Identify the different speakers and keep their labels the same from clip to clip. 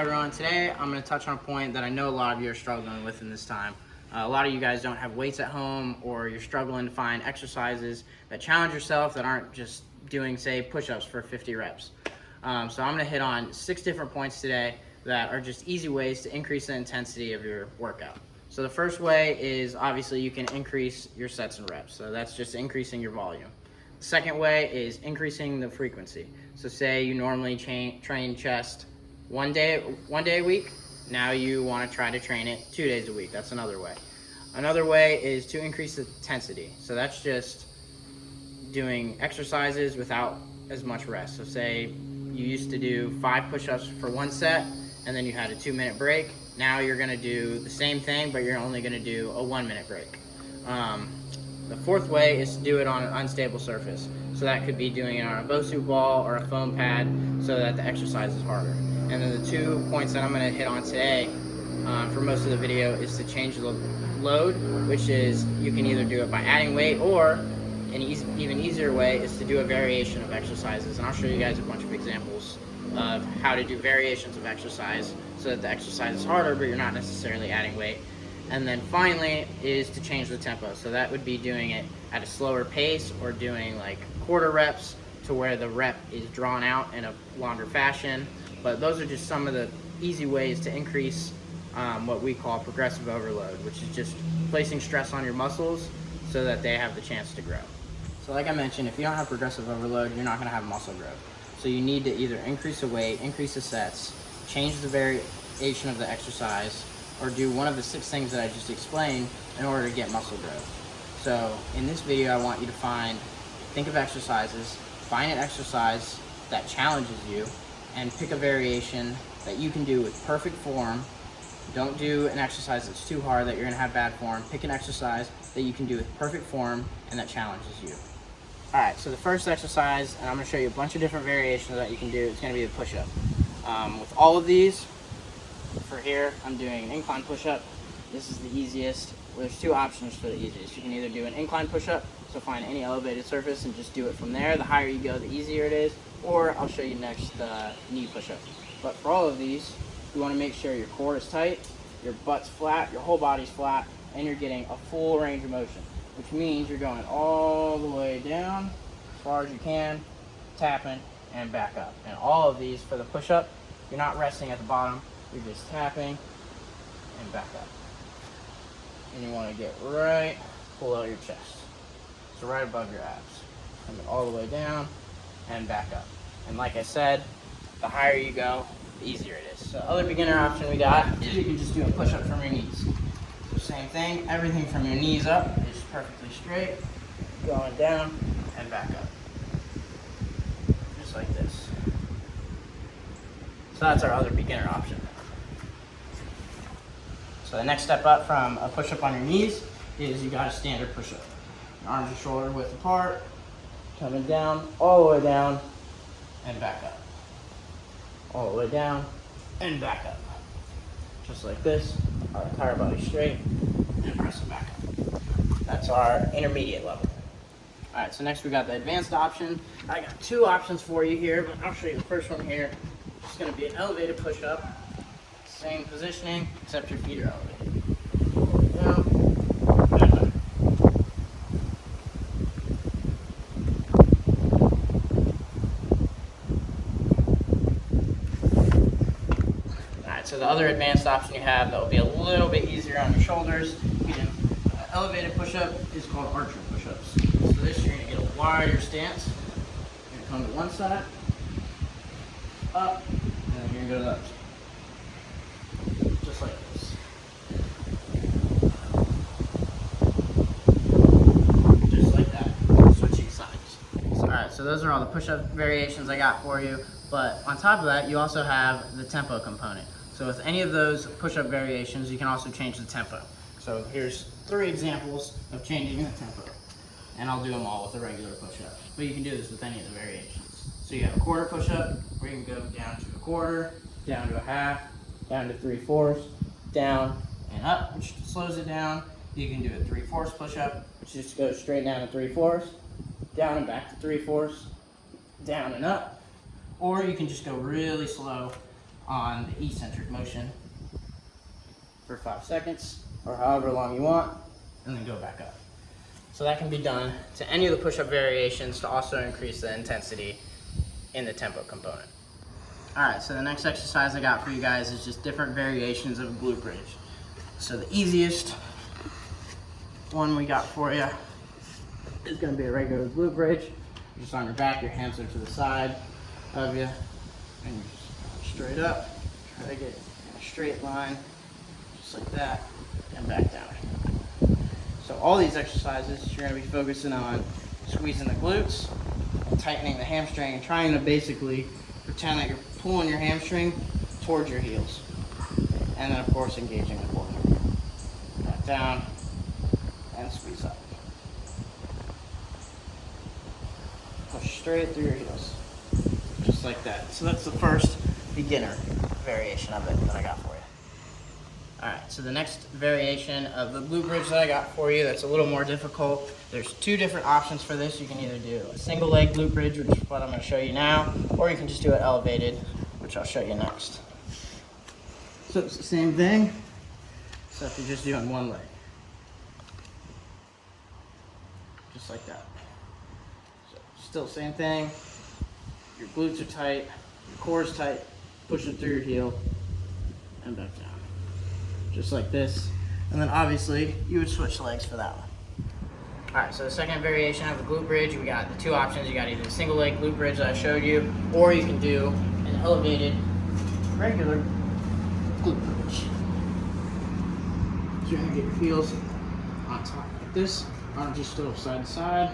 Speaker 1: everyone? Today I'm going to touch on a point that I know a lot of you are struggling with in this time. A lot of you guys don't have weights at home, or you're struggling to find exercises that challenge yourself that aren't just doing, say, push-ups for 50 reps. So I'm going to hit on 6 different points today that are just easy ways to increase the intensity of your workout. So the first way is obviously you can increase your sets and reps. So that's just increasing your volume. The second way is increasing the frequency. So say you normally train chest one day a week. Now you want to try to train it 2 days a week. That's another way. Another way is to increase the intensity. So that's just doing exercises without as much rest. So say you used to do 5 push-ups for 1 set, and then you had a 2-minute break. Now you're going to do the same thing, but you're only going to do a 1-minute break. The fourth way is to do it on an unstable surface. So that could be doing it on a Bosu ball or a foam pad so that the exercise is harder. And then the 2 points that I'm going to hit on today for most of the video is to change the load, which is you can either do it by adding weight, or an even easier way is to do a variation of exercises. And I'll show you guys a bunch of examples of how to do variations of exercise so that the exercise is harder, but you're not necessarily adding weight. And then finally is to change the tempo. So that would be doing it at a slower pace, or doing like quarter reps to where the rep is drawn out in a longer fashion. But those are just some of the easy ways to increase what we call progressive overload, which is just placing stress on your muscles so that they have the chance to grow. So like I mentioned, if you don't have progressive overload, you're not going to have muscle growth. So you need to either increase the weight, increase the sets, change the variation of the exercise, or do one of the 6 things that I just explained in order to get muscle growth. So in this video, I want you to think of exercises, find an exercise that challenges you, and pick a variation that you can do with perfect form. Don't do an exercise that's too hard that you're going to have bad form. Pick an exercise that you can do with perfect form and that challenges you. Alright, so the first exercise, and I'm going to show you a bunch of different variations that you can do, it's going to be the push-up. With all of these, for here, I'm doing an incline push-up. This is the easiest. Well, there's 2 options for the easiest. You can either do an incline push-up, so find any elevated surface and just do it from there. The higher you go, the easier it is. Or I'll show you next the knee push-up. But for all of these, you want to make sure your core is tight, your butt's flat, your whole body's flat, and you're getting a full range of motion, which means you're going all the way down as far as you can, tapping, and back up. And all of these for the push-up, you're not resting at the bottom, you're just tapping and back up. And you want to get right below your chest, so right above your abs. Coming all the way down and back up. And like I said, the higher you go, the easier it is. So other beginner option we got is you can just do a push-up from your knees. So same thing, everything from your knees up is perfectly straight, going down and back up. Just like this. So that's our other beginner option. So the next step up from a push-up on your knees is you got a standard push-up. Your arms are shoulder width apart, coming down, all the way down, and back up. All the way down, and back up. Just like this, our entire body straight, and press it back up. That's our intermediate level. Alright, so next we got the advanced option. I got 2 options for you here, but I'll show you the first one here. It's going to be an elevated push-up. Same positioning, except your feet are elevated. Down, and up. So the other advanced option you have that will be a little bit easier on your shoulders, elevated push-up, is called archer push-ups. So this, you're going to get a wider stance. You're going to come to one side, up, and then you're going to go to the other side. Just like this. Just like that. Switching sides. Alright, so those are all the push-up variations I got for you. But on top of that, you also have the tempo component. So with any of those push-up variations, you can also change the tempo. So here's 3 examples of changing the tempo. And I'll do them all with a regular push-up. But you can do this with any of the variations. So you have a quarter push-up, where you can go down to a quarter, down to a half, down to 3/4, down and up, which slows it down. You can do a 3/4 push-up, which just goes straight down to 3/4, down and back to 3/4, down and up. Or you can just go really slow on the eccentric motion for 5 seconds or however long you want, and then go back up. So that can be done to any of the push-up variations to also increase the intensity in the tempo component. All right, so the next exercise I got for you guys is just different variations of a glute bridge. So the easiest one we got for you is gonna be a regular glute bridge. Just on your back, your hands are to the side of you, and you just straight up, try to get a straight line, just like that, and back down. So all these exercises, you're gonna be focusing on squeezing the glutes, tightening the hamstring, and trying to basically pretend that you're pulling your hamstring towards your heels. And then of course, engaging the core. Back down, and squeeze up. Push straight through your heels, just like that. So that's the first beginner variation of it that I got for you. All right, so the next variation of the glute bridge that I got for you that's a little more difficult, there's 2 different options for this. You can either do a single leg glute bridge, which is what I'm gonna show you now, or you can just do it elevated, which I'll show you next. So it's the same thing, except you're just doing one leg. Just like that. So still same thing, your glutes are tight, your core is tight, push it through your heel, and back down. Just like this. And then obviously, you would switch legs for that one. All right, so the second variation of the glute bridge, we got the 2 options. You got either the single leg glute bridge that I showed you, or you can do an elevated regular glute bridge. So you're gonna get your heels on top like this, arms just still side to side,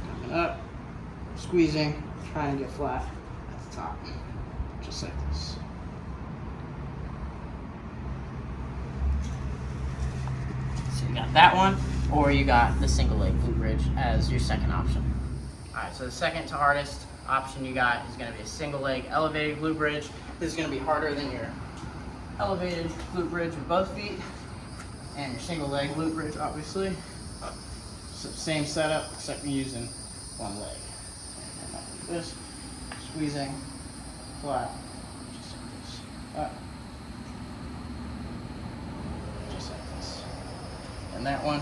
Speaker 1: coming up, squeezing, trying to get flat at the top, just like this. So you got that one, or you got the single leg glute bridge as your second option. All right, so the second to hardest option you got is gonna be a single leg elevated glute bridge. This is gonna be harder than your elevated glute bridge with both feet, and your single leg glute bridge, obviously. So same setup, except you're using one leg. And like this, squeezing, flat, just like this, up, just like this. And that one,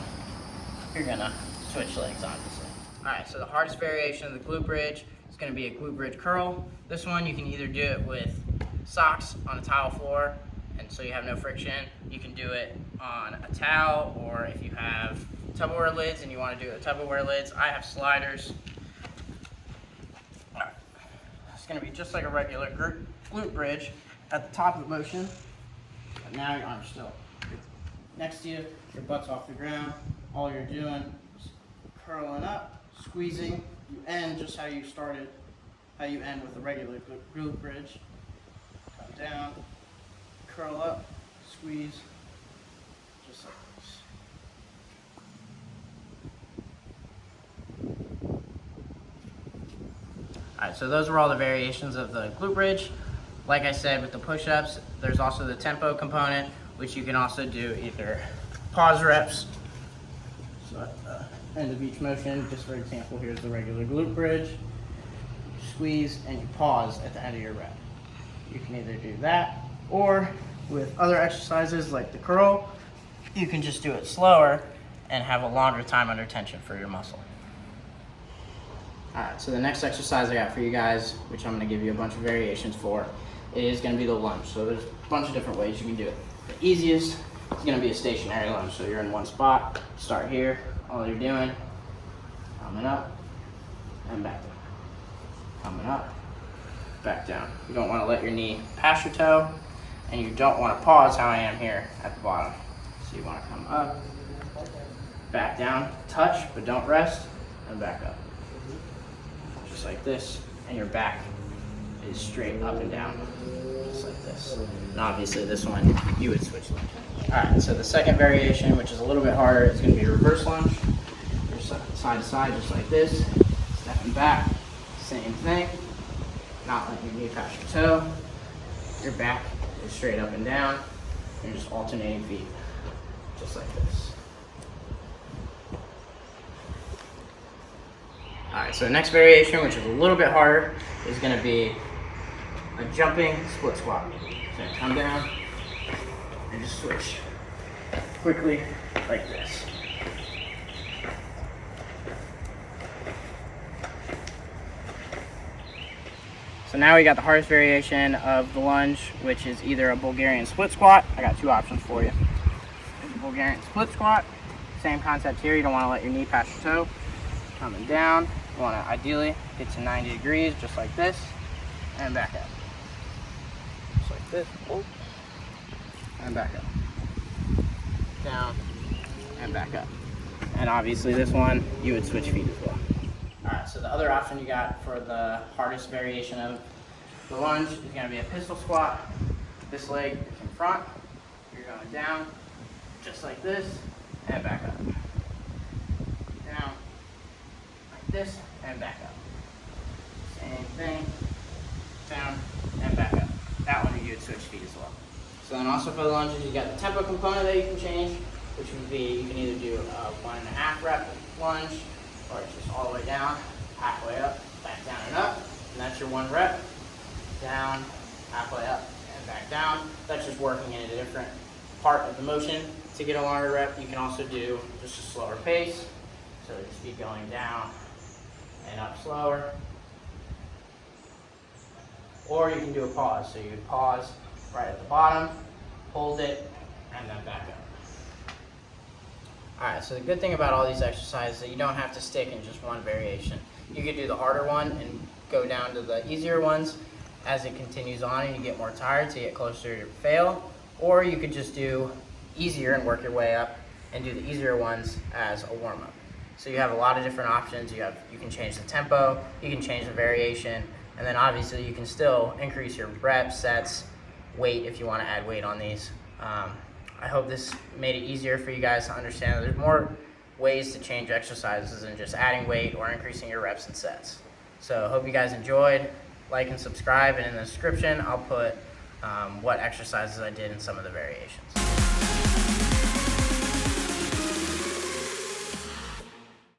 Speaker 1: you're gonna switch legs, obviously. All right, so the hardest variation of the glute bridge is gonna be a glute bridge curl. This one, you can either do it with socks on a tile floor, and so you have no friction. You can do it on a towel, or if you have Tupperware lids and you want to do the Tupperware lids, I have sliders. All right. It's going to be just like a regular glute bridge at the top of the motion, but now your arm's still next to you, your butt's off the ground. All you're doing is curling up, squeezing. You end just how you started, how you end with a regular glute bridge. Come down, curl up, squeeze, just like this. All right, so those were all the variations of the glute bridge. Like I said, with the push-ups, there's also the tempo component, which you can also do either pause reps. So at the end of each motion, just for example, here's the regular glute bridge. You squeeze and you pause at the end of your rep. You can either do that, or with other exercises like the curl, you can just do it slower and have a longer time under tension for your muscle. All right, so the next exercise I got for you guys, which I'm gonna give you a bunch of variations for, is gonna be the lunge. So there's a bunch of different ways you can do it. The easiest is gonna be a stationary lunge. So you're in one spot, start here, all you're doing, coming up and back down. Coming up, back down. You don't wanna let your knee pass your toe, and you don't wanna pause how I am here at the bottom. So you wanna come up, back down, touch, but don't rest, and back up. Just like this, and your back is straight up and down, just like this. And obviously this one, you would switch legs. All right, so the second variation, which is a little bit harder, is gonna be a reverse lunge. You're side to side, just like this, stepping back, same thing. Not letting your knee pass your toe. Your back is straight up and down. You're just alternating feet, just like this. All right, so the next variation, which is a little bit harder, is gonna be a jumping split squat. So come down and just switch quickly like this. So now we got the hardest variation of the lunge, which is either a Bulgarian split squat. I got two options for you. There's a Bulgarian split squat. Same concept here. You don't want to let your knee pass your toe. Coming down, you want to ideally get to 90 degrees, just like this, and back up. Just like this, and back up. Down, and back up. And obviously this one, you would switch feet as well. Alright, so the other option you got for the hardest variation of the lunge is going to be a pistol squat. This leg is in front. You're going down, just like this, and back up. Down, like this, and back up. Same thing, down, and back up. That one you would switch feet as well. So then also for the lunges, you got the tempo component that you can change, which would be, you can either do a 1.5 rep lunge, or it's just all the way down, halfway up, back down and up, and that's your 1 rep, down, halfway up, and back down. That's just working in a different part of the motion. To get a longer rep, you can also do just a slower pace, so just be going down and up slower. Or you can do a pause, so you would pause right at the bottom, hold it, and then back up. Alright, so the good thing about all these exercises is that you don't have to stick in just one variation. You could do the harder one and go down to the easier ones as it continues on and you get more tired to get closer to fail. Or you could just do easier and work your way up and do the easier ones as a warm-up. So you have a lot of different options. You can change the tempo, you can change the variation, and then obviously you can still increase your reps, sets, weight if you want to add weight on these. I hope this made it easier for you guys to understand that there's more ways to change exercises than just adding weight or increasing your reps and sets. So I hope you guys enjoyed. Like and subscribe, and in the description I'll put what exercises I did in some of the variations.